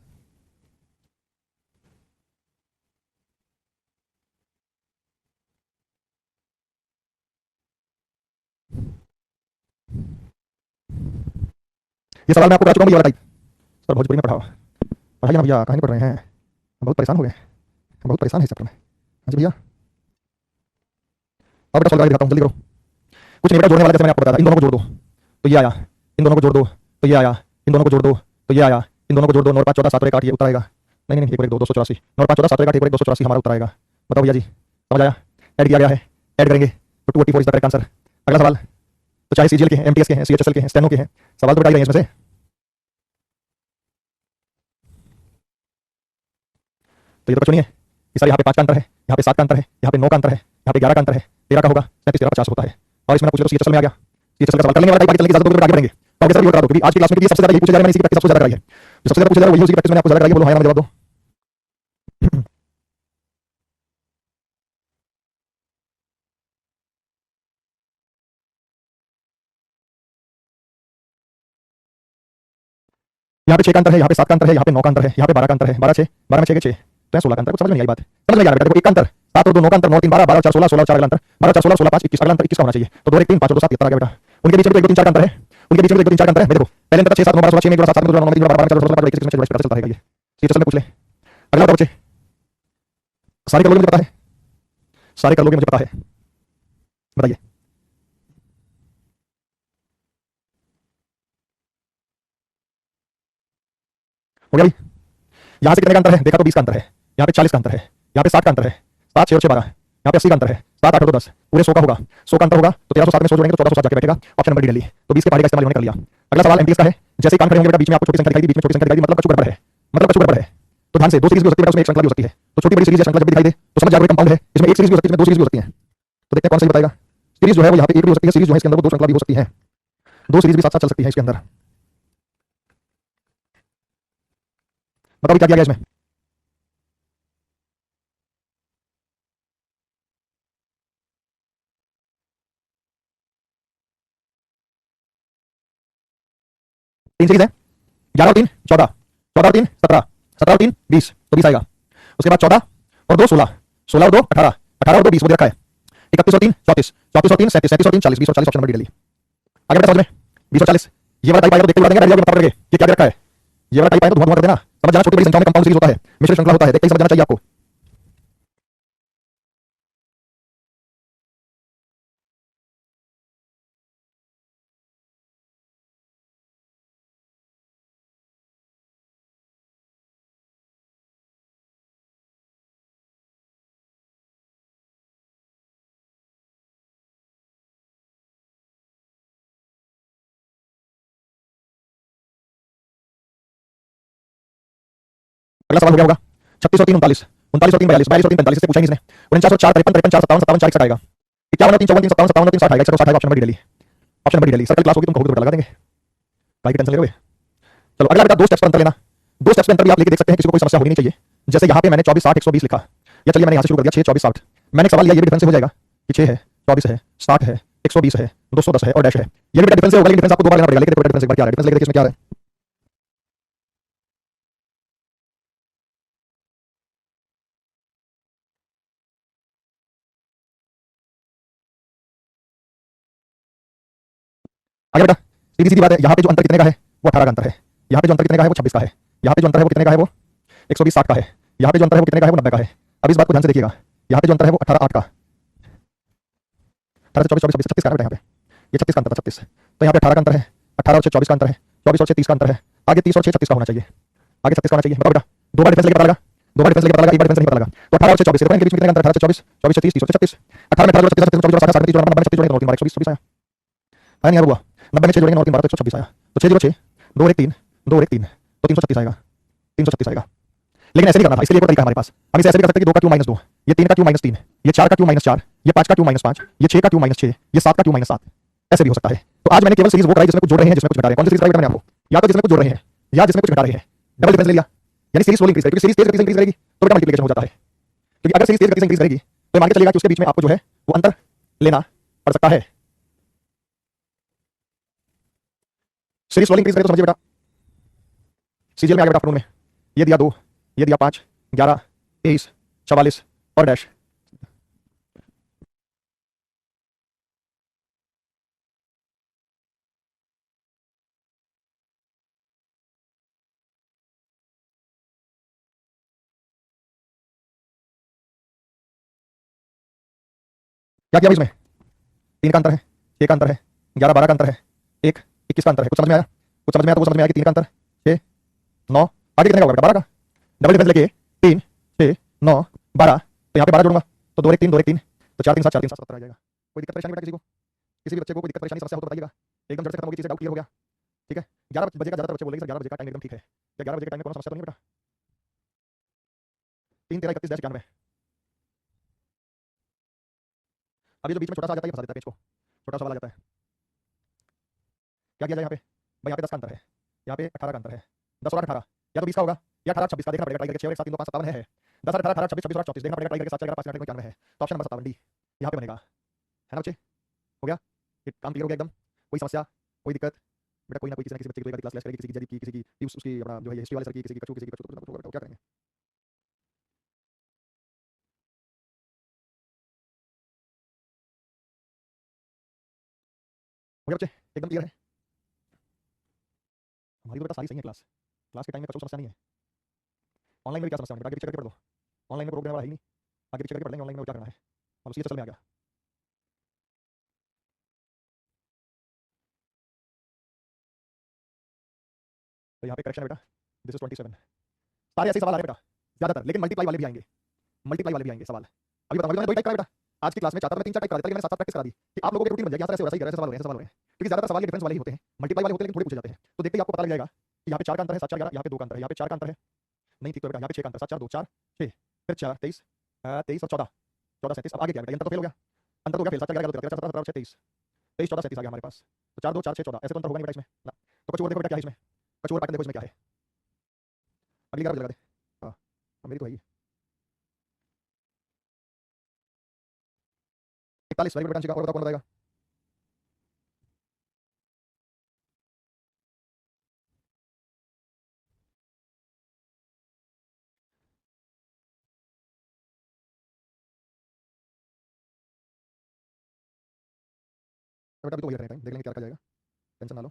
ये सवाल मैं आपको करा चुका हूँ, ये वाला टाइप। सर भोजपुरी में पढ़ाओ। पढ़ाइए ना भैया, कहाँ नहीं पढ़ रहे हैं? हम बहुत परेशान हो गए, हम बहुत परेशान है इस चक्कर में। हाँ जी भैया, और बेटा सॉल्व करके दिखाता हूँ, जल्दी करो। कुछ नहीं बेटा, जोड़ने वाला जैसे मैंने आपको बताया था, इन दोनों को जोड़ दो तो ये आया, इन दोनों को जोड़ दो तो ये आया, इन दोनों को जोड़ दो तो ये आया, इन दोनों को जोड़ दो, 9 और 5 14 7 और 1 8, ये उत्तर आएगा। नहीं नहीं, 1 और 1 2 284, 9 और 5 14 7 और 1 8, 1 और 1 284 हमारा उत्तर आएगा। बताओ भैया जी, समझ आया? ऐड किया गया है, ऐड करेंगे तो 284 इज द करेक्ट आंसर। अगला सवाल, तो चाहे सीजीएल के हैं, एमटीएस के हैं, सीएचएसएल के हैं, स्टेनो के हैं, सवाल तो बता ही रहे हैं इसमें से। तो ये तो कुछ नहीं है, ये सारे यहाँ पे 5 का अंतर है, यहाँ पे 7 का अंतर है, यहाँ पे 9 का अंतर है, यहाँ पे 11 का अंतर है, 13 का होगा, 37 13 50 होता है। और इसमें पूछ लो सीएचएसएल में आ गया, सीएचएसएल का सवाल कर लेंगे, वाला टाइप चलने की इजाजत दोगे, आगे बढ़ेंगे। तो आगे सर ये करा दो, क्योंकि आज की क्लास में सबसे ज्यादा यही पूछा जा रहा है, मैंने इसी की प्रैक्टिस सबसे ज्यादा कराई है। जो सबसे ज्यादा पूछा जा रहा है वही उसी की प्रैक्टिस मैंने आपको ज्यादा कराई है। बोलो हाँ या ना जवाब दो। यहाँ पे 6 का अंतर है, यहाँ पे 7 का अंतर है, यहाँ पे 9 का अंतर है, यहाँ पे 12 का अंतर है, 12 6 12 में 6 के 6 तो 16 का अंतर। कुछ समझ में नहीं आई बात? समझ में नहीं आ रहा बेटा? देखो, 1 का अंतर 7 और 2 9 का अंतर, 9 3 12 12 4 16 16 4 अगला अंतर, 12 4 16 16 5 21 अगला अंतर 21 का होना चाहिए। तो 2 1 3 5 2 7 17 आ गया बेटा। उनके बीच में 1 2 3 4 का अंतर है, उनके बीच में 1 2 3 4 का अंतर है। देखो पहले अंतर 6 7 9 12 16 6 में 1 2 7 7 में 2 9 में 3 12 12 14 16 21 में चलता रहेगा। ये सीएचएसएल में पूछ ले। अगला बताओ बच्चे, सारे कर लोगे मुझे पता है, सारे कर लोगे मुझे पता है, बताइए। हो गया भाई? यहाँ से कितने का अंतर है? देखा तो 20 का अंतर है, यहाँ पे 40 का अंतर है, यहाँ पे 60 का अंतर है, 7 6 और 6 12, यहाँ पे 80 का अंतर है, 7 8 और 2 10, पूरे 100 का होगा। 100 का अंतर होगा तो 1307 में 100 जोड़ेंगे तो 1407 जाके बैठेगा। ऑप्शन नंबर डी डालिए। तो 20 के पहाड़ी का इस्तेमाल इन्होंने कर लिया। अगला सवाल एमटीएस का है। जैसे ही कान खड़े होंगे बेटा, बीच में आपको छोटी संख्या दिखाई दी, बीच में छोटी संख्या दिखाई दी, मतलब कछु गड़बड़ है, मतलब कछु गड़बड़ है। तो ध्यान से, दो सीरीज भी हो सकती है, उसमें एक श्रृंखला भी हो सकती है। तो छोटी बड़ी सीरीज या श्रृंखला जब भी दिखाई दे तो समझ जाओ कंपाउंड है। इसमें एक सीरीज भी हो सकती है, इसमें दो सीरीज भी हो सकती है। तो देखते हैं कौन सा बताएगा। सीरीज जो है वो यहाँ पे एक भी हो सकती है, सीरीज जो है इसके अंदर वो दो श्रृंखला भी हो सकती है, दो सीरीज भी साथ साथ चल सकती है इसके अंदर। बताओ क्या किया गया इसमें? तीन सीरीज है, 11 और 3 14, 14 और 3 17, 17 और 3 20, तो 20 आएगा। उसके बाद 14 और 2 16, 16 और 2 18, 18 और 2 20 वो दे रखा है। 31 और 3 34, 34 और 3 37, 37 और 3 40, 20 और 40 ऑप्शन नंबर डी डालिए। आगे बेटा समझ में, 20 और 40 ये वाला टाइप आएगा तो देखते हुए बता देंगे, पकड़ के ये क्या दे रखा है। ये वाला टाइप आएगा तो धुआं धुआं कर देना, समझ जाना। छोटी बड़ी संख्याओं में कंपाउंड सीरीज होता है, मिश्र श्रृंखला होता है, देखते ही समझ जाना चाहिए आपको। अगला सवाल हो गया होगा 36 और 3 39, 39 और 3 42, 42 और 3 45 से पूछा इसने। 49 और 4 53, 53 4 57, 57 4 61 आएगा। 51 और 3 54, 3 57, 57 और 3 60 आएगा। 60 आएगा। ऑप्शन नंबर डी डालिए। ऑप्शन नंबर डी डालिए। सर्कल क्लास होगी, तुम कहोगे तो बेटा लगा देंगे, भाई की टेंशन ले लोगे। चलो अगला बेटा, दो स्टेप्स पर अंतर लेना। दो स्टेप्स में अंतर भी आप लेके देख सकते हैं, किसी को कोई समस्या होनी नहीं चाहिए। जैसे यहाँ पे मैंने 24 60 120 लिखा, या चलिए मैंने यहाँ से शुरू कर दिया 6 24 60। मैंने एक सवाल लिया, ये भी डिफरेंस हो जाएगा कि 6 है, 24 है, 60 है, 120 है, 210 है और डैश है। ये भी डिफरेंस होगा, लेकिन डिफरेंस आपको दो बार लेना पड़ेगा। लेकिन डिफरेंस एक बार क्या है, डिफरेंस लेके देखिए इसमें क्या है। आगे बेटा सीधी सीधी बात है, यहाँ पे जो अंतर कितने का है वो 18 का अंतर है, यहाँ पे जो अंतर कितने का है वो 26 का है, यहाँ पे जो अंतर है वो कितने का है वो 120 60 का है, यहाँ पे जो अंतर है वो कितने का है वो 90 का है। अब इस बात को ध्यान से देखिएगा, यहाँ पे जो अंतर है वो 18 8 का, 18 से 24 24 26 का है बेटा। यहाँ पे ये 36 का अंतर था, 36। तो यहाँ पे 18 का अंतर है, 18 और 6 24 का अंतर है, 24 और 6 30 का अंतर है। आगे 30 और 6 36 का होना चाहिए, आगे 36 का होना चाहिए। बताओ बेटा, दो बार डिफरेंस लेके पता लगा, दो बार डिफरेंस लेके पता लगा, एक बार डिफरेंस नहीं पता लगा। तो 18 और 6 24 इनके बीच में कितने का अंतर? 18 से 24 24 से 30 30 से 36, 18 में 18 36 36 24 60 30 जोड़ना 90 36 जोड़ेंगे तो 126 26 आया। हाँ नहीं यार हुआ, 90 में 6 जोड़ेंगे 12 तो 126 आया। तो 6 6 2 और 1 3 2 और 1 3 तो 336 आएगा, 336 आएगा। लेकिन ऐसे नहीं करना था, इसके लिए कोई तरीका हमारे पास। हम इसे ऐसे भी कर सकते हैं कि 2 का क्यू -2, ये 3 का क्यू -3, ये 4 का क्यू -4, ये 5 का क्यू -5, ये 6 का क्यू -6, ये 7 का क्यू -7, ऐसे भी हो सकता है। तो आज मैंने केवल सीरीज वो कराई जिसमें कुछ जोड़ रहे हैं, जिसमें कुछ घटा रहे हैं। कौन सी सीरीज कराई मैंने आपको? या तो जिसमें कुछ जोड़ रहे हैं या जिसमें कुछ घटा रहे हैं। डबल डिफरेंस ले लिया, यानी सीरीज स्लोली इंक्रीज करेगी, सीरीज तेज इंक्रीज करेगी तो बेटा मल्टीप्लिकेशन हो जाता है। क्योंकि अगर सीरीज तेज इंक्रीज करेगी तो मान के चलेगा कि उसके बीच में आपको जो है वो अंतर लेना पढ़ सकता है। सीरीज रोलिंग इंक्रीज करें तो समझिए बेटा, सीजीएल में आ गया बेटा आफ्टरनून में, ये दिया 2, ये दिया 5, 11, 23, 44 और डैश। क्या किया भाई इसमें? 3 का अंतर है, 6 का अंतर है, 11 12 का अंतर है, 1 21 का अंतर है। कुछ समझ में आया? कुछ समझ में आया तो वो समझ में आया कि 3 का अंतर, 6 9, आगे कितने का होगा बेटा? 12 का। डबल डिफरेंस लेके 3 6 9 12, तो यहाँ पे 12 जोड़ूंगा तो 2 1 3 2 1 3, तो 4 3 7 4 3 7 70 आ जाएगा। कोई दिक्कत परेशानी बेटा किसी को? किसी भी बच्चे को कोई दिक्कत परेशानी समस्या हो तो बताइएगा, एकदम जड़ से खत्म होगी, चीजें डाउट क्लियर हो गया। ठीक है, 11 बजे का ज्यादातर बच्चे बोलेंगे सर 11 बजे का टाइम एकदम ठीक है, क्या 11 बजे के टाइम में कोनो समस्या तो नहीं है बेटा? 3 13 31 91। अब ये जो बीच में छोटा सा आ जाता है ये फंसा देता है पेज को, छोटा सा वाला आ जाता है। क्या किया जाए यहाँ पे? भाई यहाँ पे 10 का अंतर है, यहाँ पे 18 का अंतर है, 10 और 18 या तो 20 का होगा या 18 26 का, देखना पड़ेगा ट्राई करके। 6 और 1 7 3 2 5 57 है, 10 18 18 26 26 और 34 देखना पड़ेगा ट्राई करके। 7 4 11 5 91 91 है, तो ऑप्शन नंबर 57 डी यहाँ पे बनेगा, है ना बच्चे? हो गया, ये काम क्लियर हो गया एकदम? कोई समस्या, कोई दिक्कत? बेटा कोई ना कोई किसी ना किसी बच्चे की क्लास करेगी, किसी की जैदी की, किसी की उसकी अपना जो है हिस्ट्री वाले सर की, किसी की कछु, किसी की कछु, तो कुछ ना कुछ होगा, क्या करेंगे? हो गया बच्चे? एकदम क्लियर है? हमारी तो बेटा सारी सही है क्लास, क्लास के टाइम में कछु समस्या नहीं है। ऑनलाइन में भी क्या समस्या होगी? आगे पीछे करके पढ़ दो, ऑनलाइन में रोक देने वाला है ही नहीं, आगे पीछे करके पढ़ लेंगे ऑनलाइन में, क्या करना है? अब उसी चल में आ गया। तो यहाँ पे करेक्शन है बेटा, दिस इज 27। सारे ऐसे सवाल आ रहे हैं बेटा ज्यादातर, लेकिन मल्टीप्लाई वाले भी आएंगे, मल्टीप्लाई वाले भी आएंगे सवाल। अभी बताऊंगा, मैंने 2 टाइप करा बेटा आज की क्लास में, चाहता था मैं 3 4 टाइप करा देता, लेकिन मैंने 7 7 प्रैक्टिस करा दी कि आप लोगों के रूटीन बन जाएगी। ऐसा ऐसे हो, ऐसा ही कर, ऐसे सवाल हो रहे हैं, ऐसे सवाल हो रहे हैं, क्योंकि ज्यादातर सवाल ये डिफरेंस वाले ही होते हैं, मल्टीप्लाई वाले होते हैं लेकिन थोड़े पूछे जाते हैं। तो देखते ही आपको पता लग जाएगा कि यहाँ पे 4 का अंतर है, 7 4 11, यहाँ पे 2 का अंतर है, यहाँ पे 4 का अंतर है, नहीं ठीक तो बेटा यहाँ पे 6 का अंतर, 7 4 2 4 6, फिर 4 23 23 और 14 14 37। अब आगे क्या बेटा? अंतर तो फेल हो गया, अंतर तो हो गया फेल, 7 4 11 13 13 17 18 23 23 14 37 आ गया हमारे पास, तो 4 2 4 6 14, ऐसे तो अंतर होगा नहीं बेटा इसमें ना। तो कुछ और देखो बेटा क्या है इसमें, कुछ और पैटर्न देखो इसमें क्या है। अगली 11 बजे लगा दे, हाँ मेरी तो है ही 41। वेरी गुड बेटा, और बताओ कौन बताएगा? तो बेटा अभी तो वही रखना है, देख लेंगे क्या रखा जाएगा, टेंशन ना लो।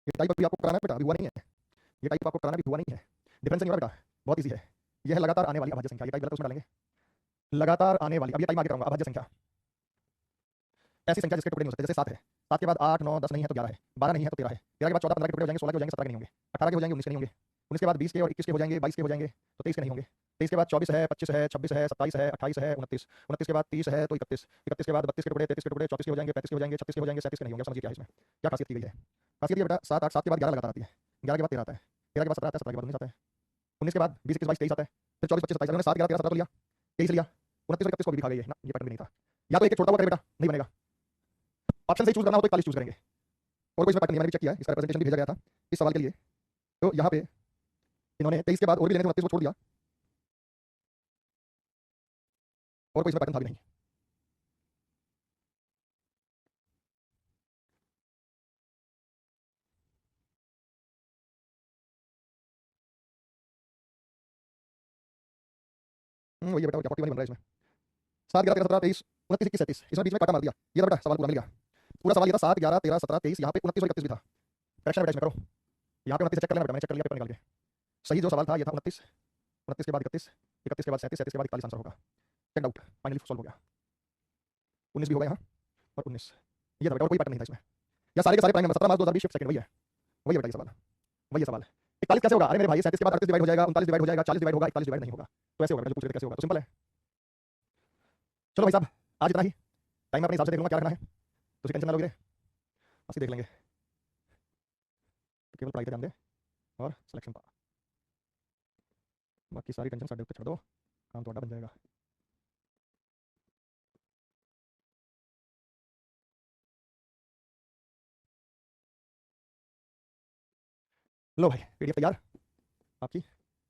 ये टाइप अभी आपको कराना है बेटा, अभी हुआ नहीं है, ये टाइप आपको कराना भी हुआ नहीं है, डिफरेंस नहीं हो रहा बेटा, बहुत ईजी है। यह है लगातार आने वाली अभाज्य संख्या, ये टाइप गलत उसमें डालेंगे, लगातार आने वाली, अब ये टाइप आगे कराऊंगा, अभाज्य संख्या ऐसी संख्या जिसके टुकड़े नहीं हो सकते, जैसे 7 है, 7 के बाद 8 9 10 नहीं है तो 11 है, 12 नहीं है तो 13 है, 13 के बाद 14 15 के टुकड़े हो जाएंगे, 16 के हो जाएंगे, 17 के नहीं होंगे, 18 के हो जाएंगे, 19 के नहीं होंगे, 19 के बाद 20 के और 21 के हो जाएंगे, 22 के हो जाएंगे तो 23 के नहीं होंगे, 23 के बाद 24 है, 25 है, 26 है, 27 है, 28 है, 29, 29 के बाद 30 है तो 31, 31 के बाद 32 के टुकड़े, 33 के टुकड़े, 34 के हो जाएंगे, 35 के हो जाएंगे, 36 के हो जाएंगे, 37 के नहीं होंगे। समझिए क्या है इसमें, क्या खासियत की गई है? खासियत ये बेटा 7 8 7 के बाद 11 लगातार आती है, 11 के बाद 13 आता है, 13 के बाद 17 आता है, 17 के बाद 19 आता है, 19 के बाद 20 21 22 23 आता है, फिर 24 25 27, 7 11 13 17 तो लिया, 23 लिया, 29 और 31 को भी दिखा गई है ना, ये पैटर्न भी नहीं था। या तो एक छोटा हुआ करे बेटा, नहीं बनेगा, ऑप्शन से चूज करना हो तो 41 चूज करेंगे, और कोई इसमें पैटर्न नहीं, मैंने भी चेक किया है, इसका रिप्रेजेंटेशन भी भेजा गया था इस सवाल के लिए। तो यहाँ पे इन्होंने 23 के बाद और भी लेने थे, 29 को छोड़ दिया, और कोई इसमें पैटर्न था भी नहीं। वही है बेटा, और क्या 41 बन रहा है इसमें, 7 11 13 17 23 29 21 37, इसमें बीच में काटा मार दिया, ये था बेटा सवाल पूरा मिल गया। पूरा सवाल ये था 7 11 13 17 23, यहाँ पे 29 और 31 भी था, करेक्शन बेटा इसमें करो, यहाँ पे 29 चेक कर लेना बेटा, मैंने चेक कर लिया पेपर निकाल के, सही जो सवाल था ये था 29, 29 के बाद 31, 31 के बाद 37, 37 के बाद 41 आंसर होगा, चेक आउट, फाइनली सॉल्व हो गया। 19 भी होगा यहाँ और 19, ये था बेटा, और कोई पैटर्न नहीं था इसमें, या सारे के सारे प्राइम नंबर 17 मार्च 2020 शिफ्ट सेकंड, वही है, वही है बेटा ये सवाल, वही है सवाल। 41 कैसे होगा? अरे मेरे भाई 37 के बाद 38 डिवाइड हो जाएगा, 39 डिवाइड हो जाएगा, 40 डिवाइड होगा, 41 डिवाइड नहीं होगा, तो ऐसे होगा बेटा, जो पूछ रहे थे कैसे होगा, तो सिंपल है। चलो भाई साहब आज इतना ही, टाइम अपने हिसाब से देख लूंगा क्या रखना है, तो टेंशन ना लोगे, बस देख लेंगे, तो केवल पढ़ाई पे ध्यान दे और सिलेक्शन पा, बाकी सारी टेंशन साइड पे छोड़ दो, काम तो बन जाएगा। लो भाई, पीडीएफ तैयार आपकी।